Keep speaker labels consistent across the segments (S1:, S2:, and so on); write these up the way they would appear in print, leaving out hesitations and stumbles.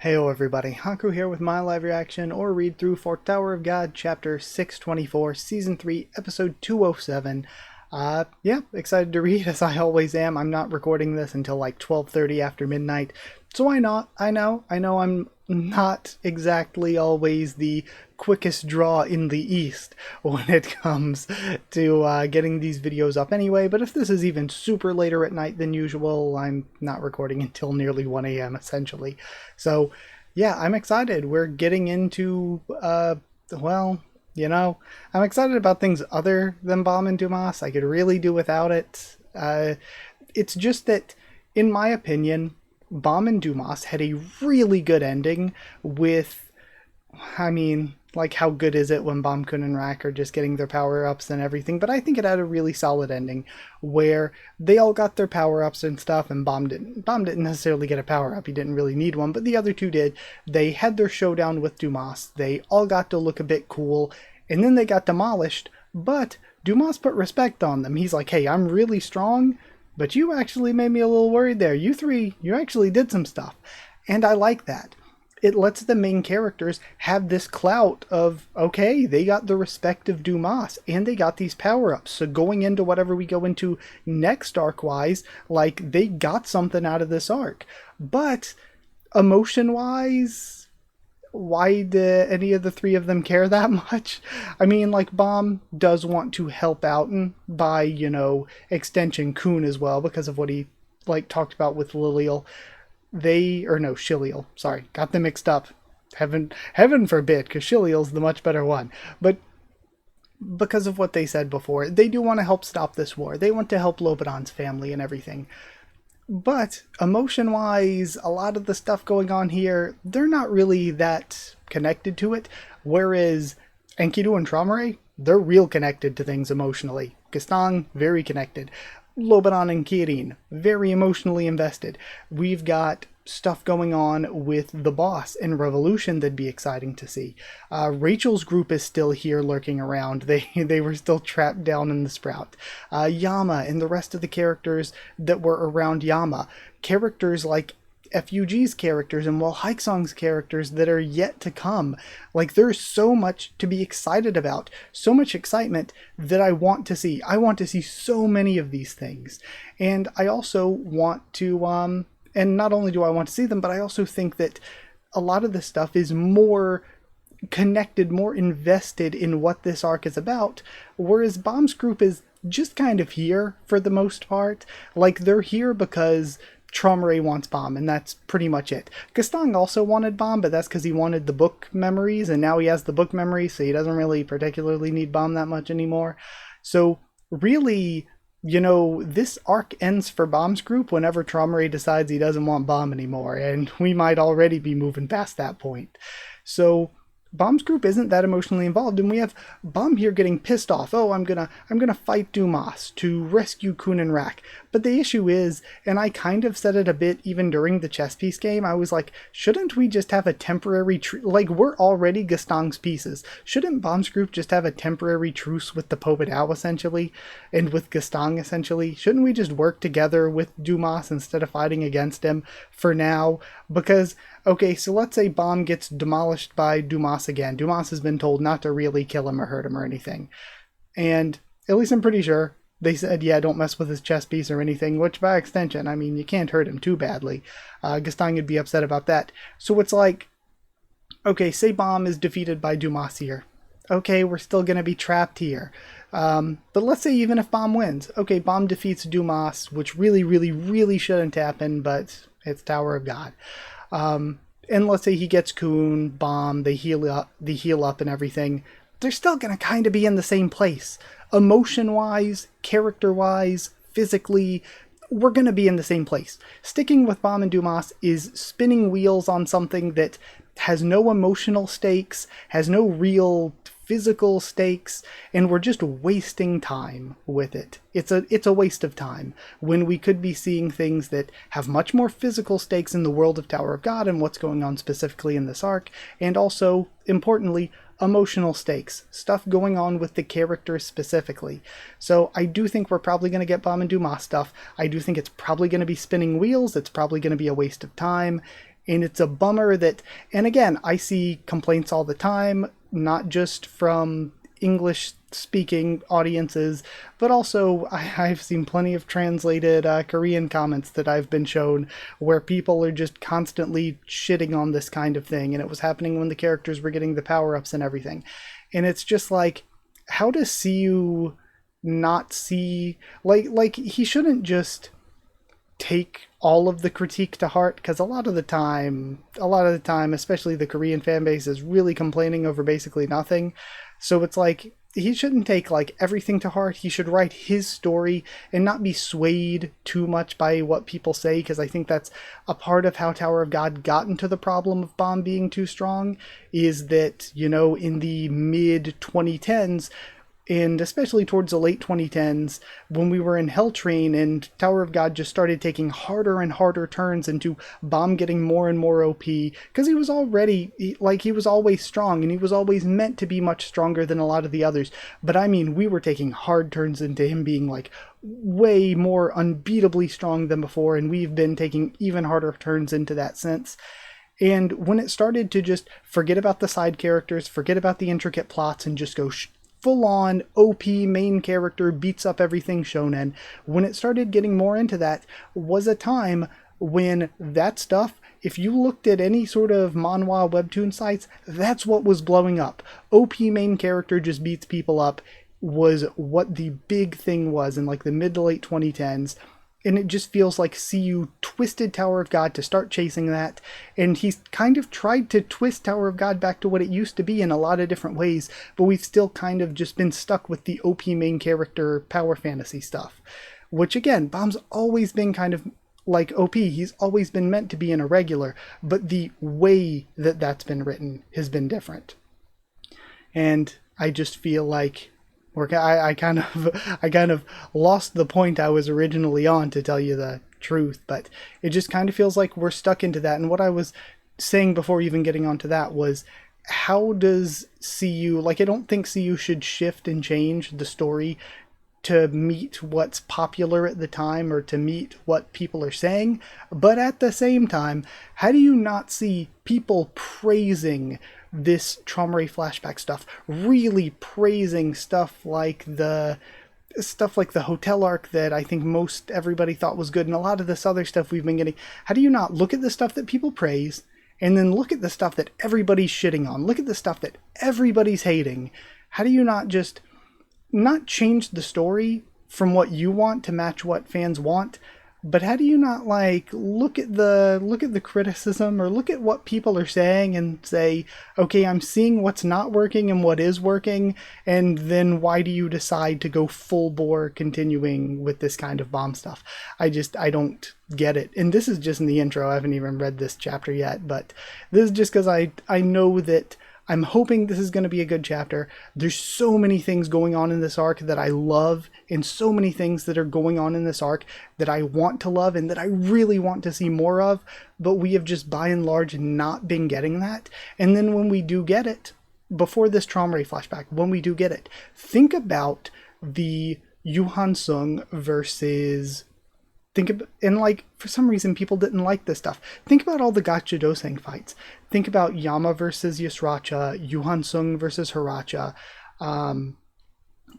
S1: Heyo everybody, Haku here with my live reaction or read through for Tower of God chapter 624, season 3, episode 207. Yeah, excited to read as I always am. I'm not recording this until like 12:30 after midnight. So why not? I know I'm not exactly always the quickest draw in the East when it comes to getting these videos up anyway, but if this is even super later at night than usual, I'm not recording until nearly 1 a.m. essentially. So yeah, I'm excited. We're getting into, well, I'm excited about things other than Bomb and Dumas. I could really do without it. It's just that, in my opinion, Bomb and Dumas had a really good ending with, like, how good is it when Bomb-kun and Rack are just getting their power-ups and everything, but I think it had a really solid ending where they all got their power-ups and stuff, and Bomb didn't. Bomb didn't necessarily get a power-up, he didn't really need one, but the other two did. They had their showdown with Dumas, they all got to look a bit cool, and then they got demolished, but Dumas put respect on them. He's like, hey, I'm really strong, but you actually made me a little worried there. You three, you actually did some stuff. And I like that. It lets the main characters have this clout of, okay, they got the respect of Dumas, and they got these power-ups. So going into whatever we go into next arc-wise, like, they got something out of this arc. But emotion-wise, why do any of the three of them care that much? I mean, like, Bomb does want to help out, and by, extension, Kun as well, because of what he, like, talked about with Lilial. Shilial, sorry, got them mixed up. Heaven forbid, because Shilial's the much better one. But because of what they said before, they do want to help stop this war. They want to help Lobadan's family and everything. But emotion-wise, a lot of the stuff going on here, they're not really that connected to it. Whereas Enkidu and Traumerei, they're real connected to things emotionally. Gaston, very connected. Lobadan and Kirin, very emotionally invested. We've got stuff going on with the boss in Revolution that'd be exciting to see. Rachel's group is still here lurking around. They were still trapped down in the Sprout. Yama and the rest of the characters that were around Yama. Characters like FUG's characters and Haeksong's characters that are yet to come. Like, there's so much to be excited about, so much excitement that I want to see. I want to see so many of these things. And I also want to, and not only do I want to see them, but I also think that a lot of this stuff is more connected, more invested in what this arc is about, whereas Bomb's group is just kind of here for the most part. Like, they're here because Traumerei wants Bomb, and that's pretty much it. Gaston also wanted Bomb, but that's because he wanted the book memories, and now he has the book memories, so he doesn't really particularly need Bomb that much anymore. So really, this arc ends for Bomb's group whenever Traumerei decides he doesn't want Bomb anymore, and we might already be moving past that point. So Bomb's group isn't that emotionally involved, and we have Bomb here getting pissed off. Oh, I'm gonna fight Dumas to rescue Kun and Rack. But the issue is, and I kind of said it a bit even during the chess piece game, I was like, shouldn't we just have a temporary like, we're already Gaston's pieces. Shouldn't Bomb's group just have a temporary truce with the Pobedao, essentially? And with Gaston, essentially? Shouldn't we just work together with Dumas instead of fighting against him for now? Because, okay, so let's say Bomb gets demolished by Dumas again. Dumas has been told not to really kill him or hurt him or anything. And at least I'm pretty sure they said, yeah, don't mess with his chess piece or anything, which by extension, I mean, you can't hurt him too badly. Gaston would be upset about that. So it's like, okay, say Bomb is defeated by Dumas here. Okay, we're still going to be trapped here. But let's say even if Bomb wins. Okay, Bomb defeats Dumas, which really, really, really shouldn't happen, but it's Tower of God. And let's say he gets Kun, Bomb, they heal up and everything. They're still going to kind of be in the same place. Emotion-wise, character-wise, physically, we're going to be in the same place. Sticking with Bomb and Dumas is spinning wheels on something that has no emotional stakes, has no real physical stakes, and we're just wasting time with it. It's a waste of time when we could be seeing things that have much more physical stakes in the world of Tower of God and what's going on specifically in this arc, and also, importantly, emotional stakes, stuff going on with the characters specifically. So I do think we're probably going to get Bomb and Dumas stuff. I do think it's probably going to be spinning wheels, it's probably going to be a waste of time, And it's a bummer that, and again, I see complaints all the time, not just from English speaking audiences, but also I've seen plenty of translated Korean comments that I've been shown where people are just constantly shitting on this kind of thing. And it was happening when the characters were getting the power ups and everything. And it's just like, how does CU not see, like he shouldn't just take all of the critique to heart, because a lot of the time, especially the Korean fan base is really complaining over basically nothing. So it's like, he shouldn't take like everything to heart. He should write his story and not be swayed too much by what people say, because I think that's a part of how Tower of God got into the problem of Bomb being too strong, is that, you know, in the mid 2010s, and especially towards the late 2010s, when we were in Hell Train and Tower of God just started taking harder and harder turns into Bomb getting more and more OP, because he was already, he was always strong, and he was always meant to be much stronger than a lot of the others. But I mean, we were taking hard turns into him being like way more unbeatably strong than before, and we've been taking even harder turns into that since. And when it started to just forget about the side characters, forget about the intricate plots, and just go full-on OP main character beats up everything shonen, when it started getting more into that was a time when that stuff, if you looked at any sort of manhwa webtoon sites, that's what was blowing up. OP main character just beats people up was what the big thing was in like the mid to late 2010s. And it just feels like CU twisted Tower of God to start chasing that. And he's kind of tried to twist Tower of God back to what it used to be in a lot of different ways. But we've still kind of just been stuck with the OP main character power fantasy stuff. Which again, Bomb's always been kind of like OP. He's always been meant to be an irregular. But the way that that's been written has been different. And I just feel like I kind of lost the point I was originally on, to tell you the truth, but it just kind of feels like we're stuck into that. And what I was saying before even getting onto that was, how does CU, like, I don't think CU should shift and change the story to meet what's popular at the time or to meet what people are saying, but at the same time, how do you not see people praising this Trauma Ray flashback stuff, really praising stuff like the hotel arc that I think most everybody thought was good, and a lot of this other stuff we've been getting? How do you not look at the stuff that people praise and then look at the stuff that everybody's shitting on, look at the stuff that everybody's hating? How do you not just not change the story from what you want to match what fans want, but how do you not like look at the criticism or look at what people are saying and say, okay, I'm seeing what's not working and what is working, and then why do you decide to go full bore continuing with this kind of Bomb stuff? I don't get it. And this is just in the intro. I haven't even read this chapter yet, but this is just because I know that I'm hoping this is going to be a good chapter. There's so many things going on in this arc that I love, and so many things that are going on in this arc that I want to love and that I really want to see more of, but we have just by and large not been getting that. And then when we do get it, before this Trauma Ray flashback, when we do get it, think about the Yuhan Sung versus... and like, for some reason people didn't like this stuff. Think about all the Gotcha Doseng fights. Think about Yama versus Yusracha, Yuhan Sung versus Hiracha,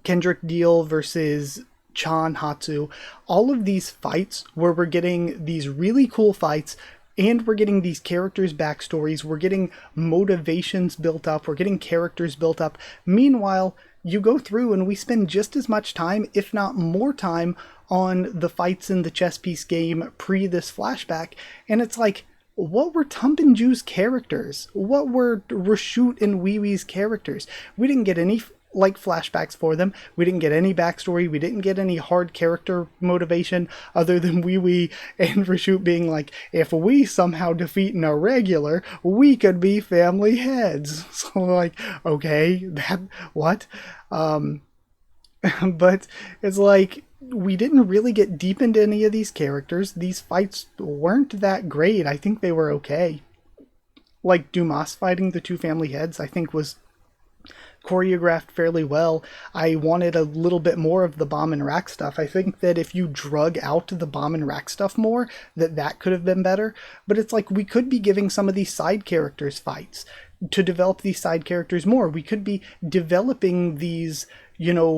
S1: Kendrick Deal versus Chan Hatsu. All of these fights where we're getting these really cool fights, and we're getting these characters' backstories, we're getting motivations built up, we're getting characters built up. Meanwhile, you go through and we spend just as much time, if not more time, on the fights in the chess piece game pre this flashback, and it's like, what were Tumbenju's characters? What were Rashut and Wiwi's characters? We didn't get any like flashbacks for them. We didn't get any backstory. We didn't get any hard character motivation other than Wiwi and Rashut being like, if we somehow defeat an irregular, we could be family heads. So like, okay, that what? But it's like, we didn't really get deep into any of these characters. These fights weren't that great. I think they were okay. Like Dumas fighting the two family heads, I think was choreographed fairly well. I wanted a little bit more of the bomb and rack stuff. I think that if you drug out the bomb and rack stuff more, that could have been better. But it's like we could be giving some of these side characters fights to develop these side characters more. We could be developing these,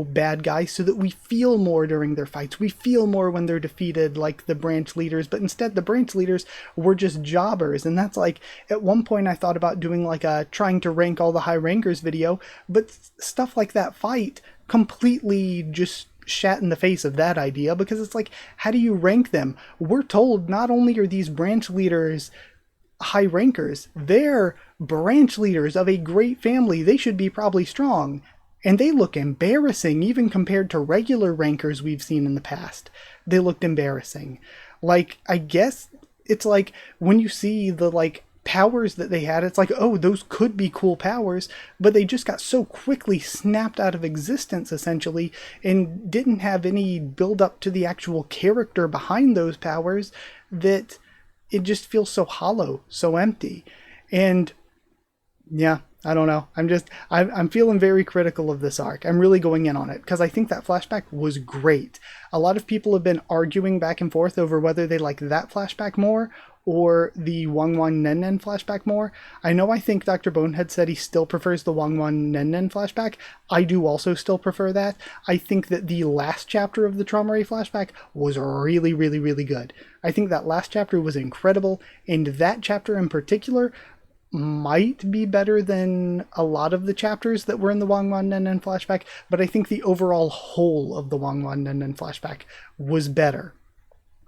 S1: bad guys so that we feel more during their fights. We feel more when they're defeated, like the branch leaders, but instead the branch leaders were just jobbers. And that's like, at one point I thought about doing like a trying to rank all the high rankers video, but stuff like that fight completely just shat in the face of that idea, because it's like, how do you rank them? We're told not only are these branch leaders high rankers, they're branch leaders of a great family. They should be probably strong. And they look embarrassing, even compared to regular rankers we've seen in the past. They looked embarrassing. Like, I guess it's like when you see the powers that they had, it's like, oh, those could be cool powers, but they just got so quickly snapped out of existence, essentially, and didn't have any build up to the actual character behind those powers, that it just feels so hollow, so empty. And yeah, I don't know. I'm feeling very critical of this arc. I'm really going in on it because I think that flashback was great. A lot of people have been arguing back and forth over whether they like that flashback more or the Wangwan Nen flashback more. I think Dr. Bonehead said he still prefers the Wangwan Nen flashback. I do also still prefer that. I think that the last chapter of the Traumaray flashback was really, really, really good. I think that last chapter was incredible, and that chapter in particular might be better than a lot of the chapters that were in the Wangwan Nen flashback, but I think the overall whole of the Wangwan Nen flashback was better.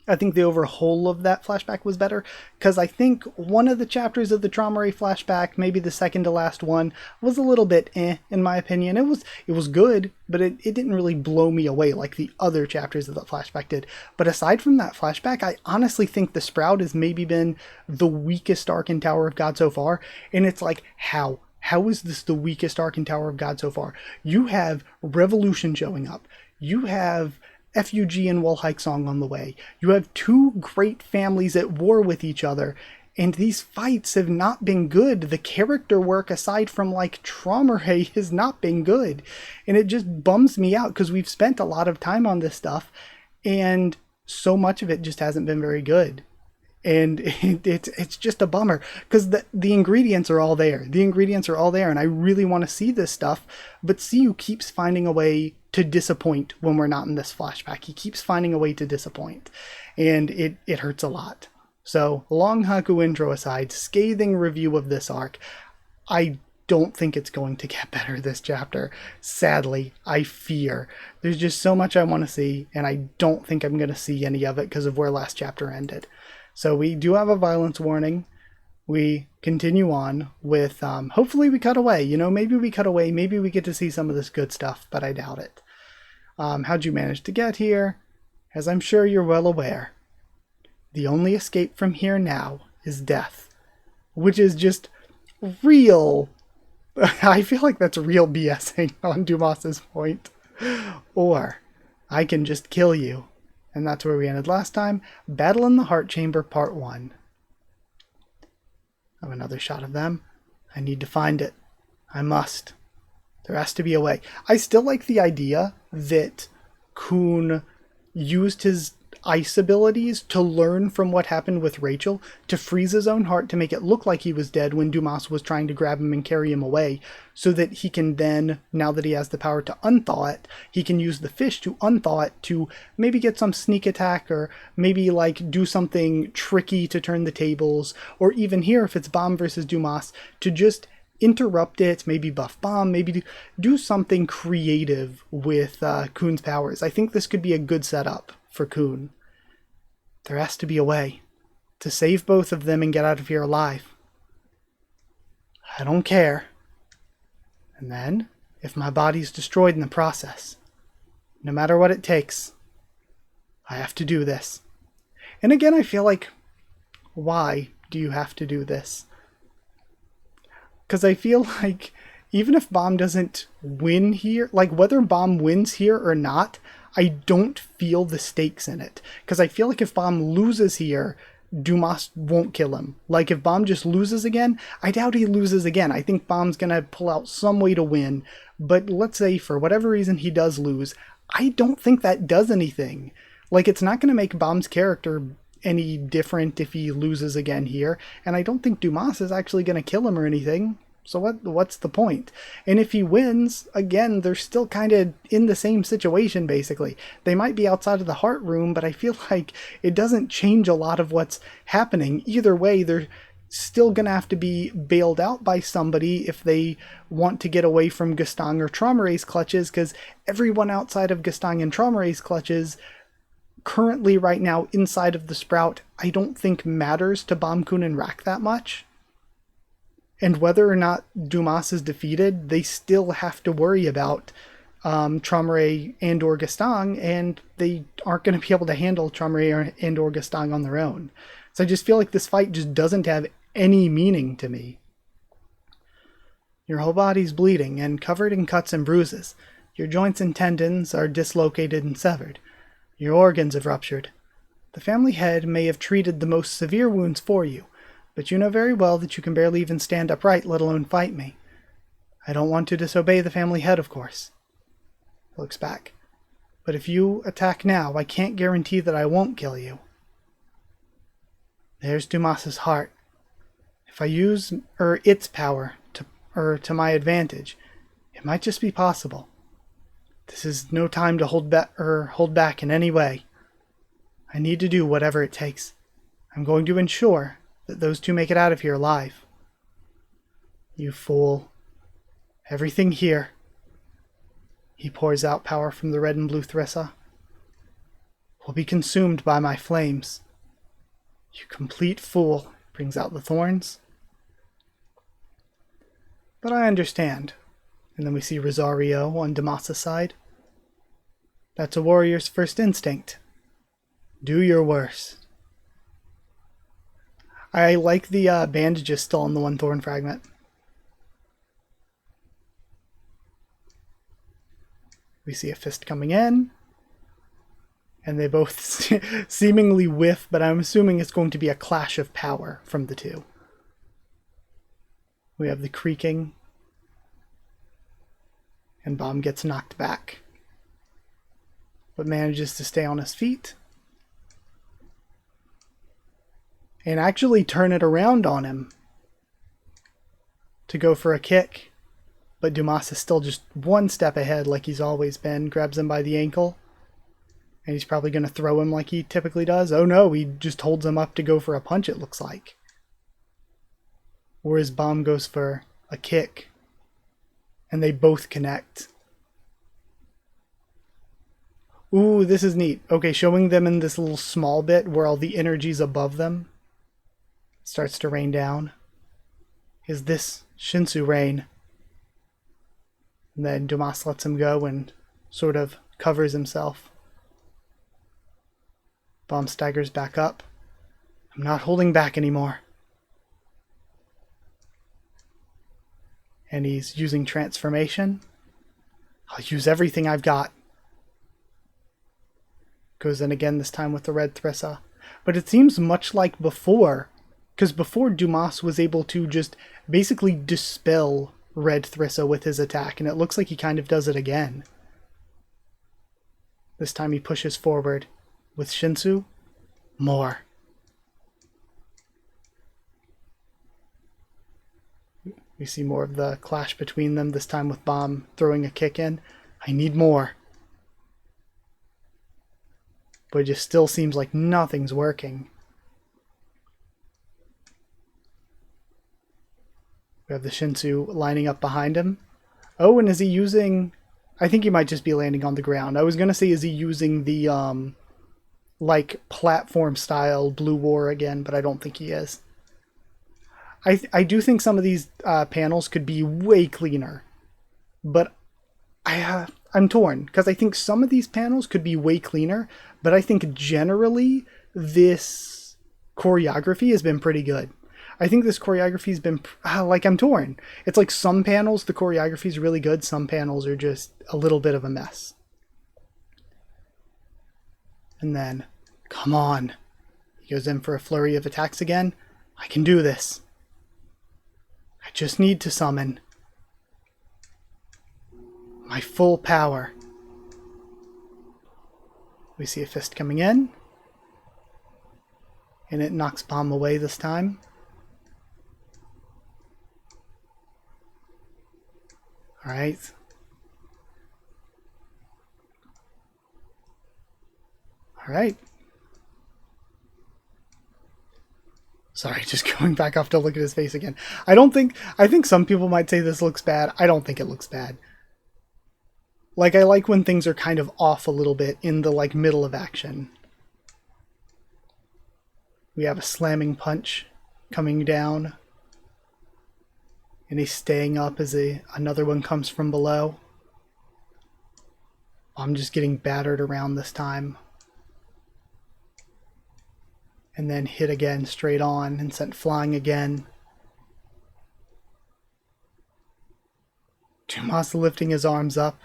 S1: I think the overhaul of that flashback was better, because I think one of the chapters of the Traumaray flashback, maybe the second to last one, was a little bit in my opinion. It was good, but it didn't really blow me away like the other chapters of the flashback did. But aside from that flashback, I honestly think the Sprout has maybe been the weakest arc in Tower of God so far, and it's like, how? How is this the weakest arc in Tower of God so far? You have Revolution showing up. You have FUG and Wolhike Song on the way. You have two great families at war with each other, and these fights have not been good. The character work, aside from Traumaray, has not been good. And it just bums me out because we've spent a lot of time on this stuff, and so much of it just hasn't been very good. And it's just a bummer because the ingredients are all there. The ingredients are all there, and I really want to see this stuff. But CU keeps finding a way to disappoint when we're not in this flashback. He keeps finding a way to disappoint, and it hurts a lot. So, Long Haku Intro aside, scathing review of this arc. I don't think it's going to get better this chapter. Sadly, I fear. There's just so much I want to see, and I don't think I'm going to see any of it because of where last chapter ended. So we do have a violence warning. We continue on with, hopefully we cut away. Maybe we cut away. Maybe we get to see some of this good stuff, but I doubt it. How'd you manage to get here? As I'm sure you're well aware, the only escape from here now is death. Which is just real. I feel like that's real BSing on Dumas's point. Or, I can just kill you. And that's where we ended last time. Battle in the Heart Chamber, Part 1. I have another shot of them. I need to find it. I must. There has to be a way. I still like the idea that Kun used his ice abilities to learn from what happened with Rachel, to freeze his own heart to make it look like he was dead when Dumas was trying to grab him and carry him away, so that he can then, now that he has the power to unthaw it, he can use the fish to unthaw it to maybe get some sneak attack, or maybe do something tricky to turn the tables, or even here, if it's Bomb versus Dumas, to just interrupt it, maybe buff Bomb, maybe do something creative with Kun's powers. I think this could be a good setup for Kun. There has to be a way to save both of them and get out of here alive. I don't care. And then, if my body's destroyed in the process, no matter what it takes, I have to do this. And again, I feel like, why do you have to do this? Because I feel like, even if Bomb doesn't win here, whether Bomb wins here or not, I don't feel the stakes in it. Because I feel like if Bomb loses here, Dumas won't kill him. Like, if Bomb just loses again, I doubt he loses again. I think Bomb's gonna pull out some way to win, but let's say for whatever reason he does lose, I don't think that does anything. Like, it's not gonna make Bomb's character any different if he loses again here, and I don't think Dumas is actually gonna kill him or anything. So what's the point? And if he wins, again, they're still kind of in the same situation, basically. They might be outside of the heart room, but I feel like it doesn't change a lot of what's happening. Either way, they're still going to have to be bailed out by somebody if they want to get away from Gaston or Traumare's clutches, because everyone outside of Gaston and Traumare's clutches currently right now inside of the Sprout, I don't think matters to Bomb-kun and Rack that much. And whether or not Dumas is defeated, they still have to worry about Traumare and or Gaston, and they aren't going to be able to handle Traumare and or Gaston on their own. So I just feel like this fight just doesn't have any meaning to me. Your whole body's bleeding and covered in cuts and bruises. Your joints and tendons are dislocated and severed. Your organs have ruptured. The family head may have treated the most severe wounds for you, but you know very well that you can barely even stand upright, let alone fight me. I don't want to disobey the family head, of course. Looks back. But if you attack now, I can't guarantee that I won't kill you. There's Dumas's heart. If I use its power to my advantage, it might just be possible. This is no time to hold back in any way. I need to do whatever it takes. I'm going to ensure that those two make it out of here alive. You fool. Everything here. He pours out power from the red and blue Thrissa. Will be consumed by my flames. You complete fool. Brings out the thorns. But I understand. And then we see Rosario on Dumas's side. That's a warrior's first instinct. Do your worst. I like the bandages still on the one thorn fragment. We see a fist coming in. And they both seemingly whiff, but I'm assuming it's going to be a clash of power from the two. We have the creaking. And Bomb gets knocked back, but manages to stay on his feet. And actually turn it around on him to go for a kick. But Dumas is still just one step ahead like he's always been. Grabs him by the ankle. And he's probably going to throw him like he typically does. Oh no, he just holds him up to go for a punch, it looks like. Whereas Bomb goes for a kick. And they both connect. Ooh, this is neat. Okay, showing them in this little small bit where all the energy's above them. Starts to rain down. Is this Shinsu rain? And then Dumas lets him go and sort of covers himself. Bomb staggers back up. I'm not holding back anymore. And he's using transformation. I'll use everything I've got. Goes in again, this time with the red Thrissa. But it seems much like before. Because before, Dumas was able to just basically dispel red Thrissa with his attack. And it looks like he kind of does it again. This time he pushes forward. With Shinsu, more. We see more of the clash between them, this time with Bomb throwing a kick in. I need more. But it just still seems like nothing's working. We have the Shinsu lining up behind him. Oh, and is he using... I think he might just be landing on the ground. I was going to say, is he using the, like, platform-style Blue War again, but I don't think he is. I do think some of these panels could be way cleaner, but I'm torn, because I think some of these panels could be way cleaner, but I think generally this choreography has been pretty good. I think this choreography has been, I'm torn. It's like some panels, the choreography is really good, some panels are just a little bit of a mess. And then, come on. He goes in for a flurry of attacks again. I can do this. I just need to summon my full power. We see a fist coming in. And it knocks Bomb away this time. Alright. Alright. Sorry, just going back off to look at his face again. I think some people might say this looks bad. I don't think it looks bad. Like, I like when things are kind of off a little bit in the, like, middle of action. We have a slamming punch coming down. And he's staying up as another one comes from below. I'm just getting battered around this time. And then hit again straight on and sent flying again. Tsumasa lifting his arms up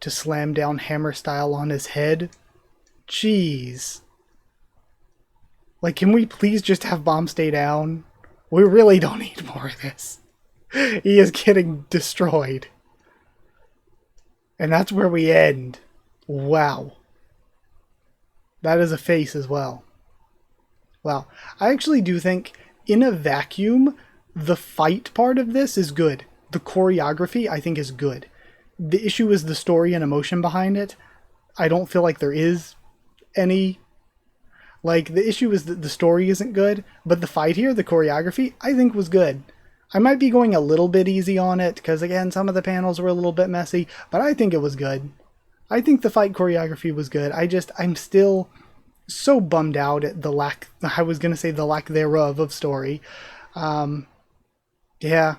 S1: to slam down hammer style on his head. Jeez. Like, can we please just have Bomb stay down? We really don't need more of this. He is getting destroyed. And that's where we end. Wow. That is a face as well. Wow. I actually do think, in a vacuum, the fight part of this is good. The choreography, I think, is good. The issue is the story and emotion behind it. I don't feel like there is any. Like, the issue is that the story isn't good, but the fight here, the choreography, I think was good. I might be going a little bit easy on it, because, again, some of the panels were a little bit messy, but I think it was good. I think the fight choreography was good. I'm still so bummed out at the lack, I was going to say the lack thereof of story. Yeah.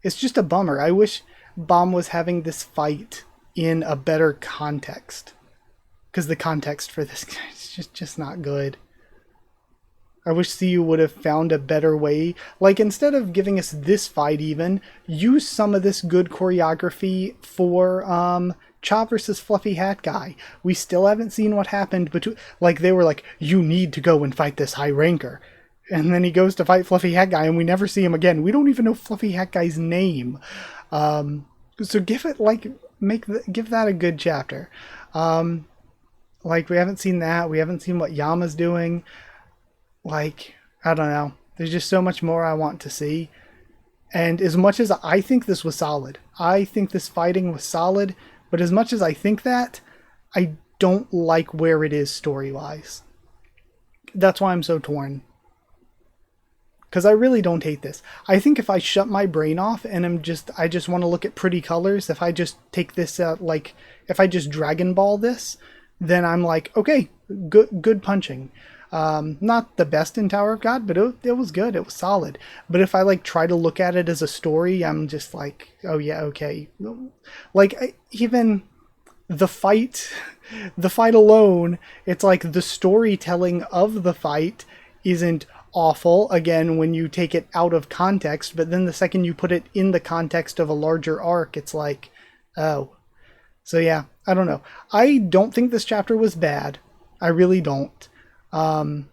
S1: It's just a bummer. I wish Bomb was having this fight in a better context. Because the context for this is just not good. I wish CU would have found a better way. Like, instead of giving us this fight even, use some of this good choreography for Cha versus Fluffy Hat Guy. We still haven't seen what happened between... Like, they were like, you need to go and fight this high ranker. And then he goes to fight Fluffy Hat Guy and we never see him again. We don't even know Fluffy Hat Guy's name. So give it, like, give that a good chapter. Like, we haven't seen that. We haven't seen what Yama's doing. Like, I don't know. There's just so much more I want to see. And as much as I think this was solid, I think this fighting was solid, but as much as I think that, I don't like where it is story-wise. That's why I'm so torn. Because I really don't hate this. I think if I shut my brain off and I just want to look at pretty colors, if I just take this out, like, if I just Dragon Ball this, then I'm like, okay, good punching. Not the best in Tower of God, but it was good. It was solid. But if I, like, try to look at it as a story, I'm just like, oh yeah, okay. Like, even the fight alone, it's like the storytelling of the fight isn't awful, again, when you take it out of context, but then the second you put it in the context of a larger arc, it's like, oh. So yeah, I don't know. I don't think this chapter was bad. I really don't. I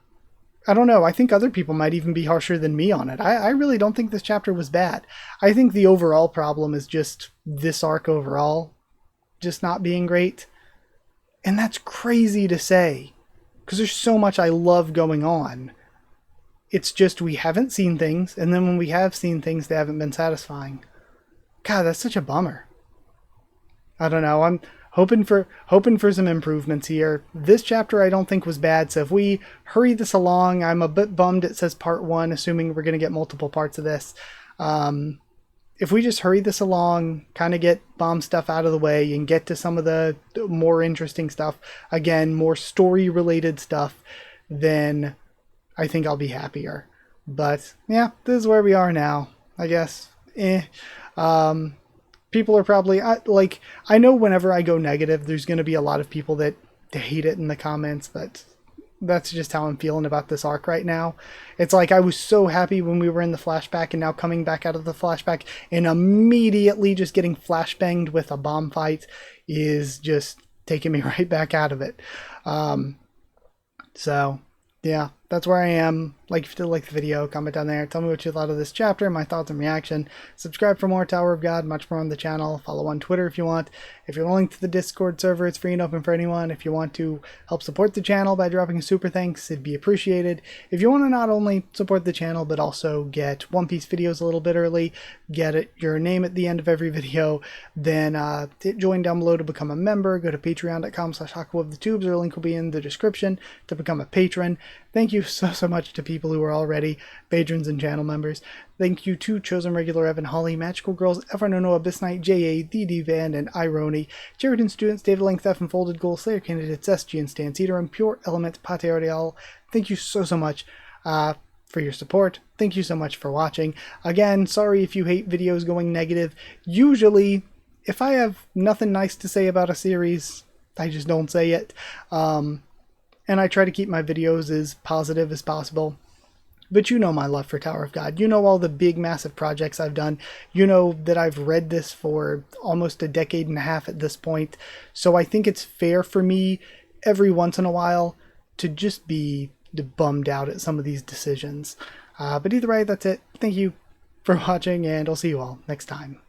S1: don't know. I think other people might even be harsher than me on it. I really don't think this chapter was bad. I think the overall problem is just this arc overall just not being great. And that's crazy to say, because there's so much I love going on. It's just we haven't seen things, and then when we have seen things, they haven't been satisfying. God, that's such a bummer. I don't know. I'm hoping for some improvements here. This chapter I don't think was bad, so if we hurry this along, I'm a bit bummed it says part 1, assuming we're going to get multiple parts of this. If we just hurry this along, kind of get Bomb stuff out of the way and get to some of the more interesting stuff, again, more story-related stuff, then I think I'll be happier. But yeah, this is where we are now, I guess. People are probably, I know whenever I go negative, there's going to be a lot of people that hate it in the comments, but that's just how I'm feeling about this arc right now. It's like I was so happy when we were in the flashback, and now coming back out of the flashback and immediately just getting flashbanged with a Bomb fight is just taking me right back out of it. So, yeah, that's where I am. Like if you did like the video, comment down there. Tell me what you thought of this chapter, my thoughts and reaction. Subscribe for more Tower of God, much more on the channel. Follow on Twitter if you want. If you're willing to the Discord server, it's free and open for anyone. If you want to help support the channel by dropping a super thanks, it'd be appreciated. If you want to not only support the channel, but also get One Piece videos a little bit early, get your name at the end of every video, then hit join down below to become a member. Go to patreon.com/HakuOfTheTubes, or a link will be in the description to become a patron. Thank you so much to people who are already patrons and channel members. Thank you to Chosen Regular Evan Holly, Magical Girls, Evernono, Abyss Knight, J.A., DD Van, and Irony, Sheridan Students, David Length F and Folded Gold, Slayer Candidates, SG and Stan Cedar, and Pure Element, Pate Ardial. Thank you so much for your support. Thank you so much for watching. Again, sorry if you hate videos going negative. Usually, if I have nothing nice to say about a series, I just don't say it. And I try to keep my videos as positive as possible. But you know my love for Tower of God. You know all the big, massive projects I've done. You know that I've read this for almost a decade and a half at this point. So I think it's fair for me every once in a while to just be bummed out at some of these decisions. But either way, that's it. Thank you for watching, and I'll see you all next time.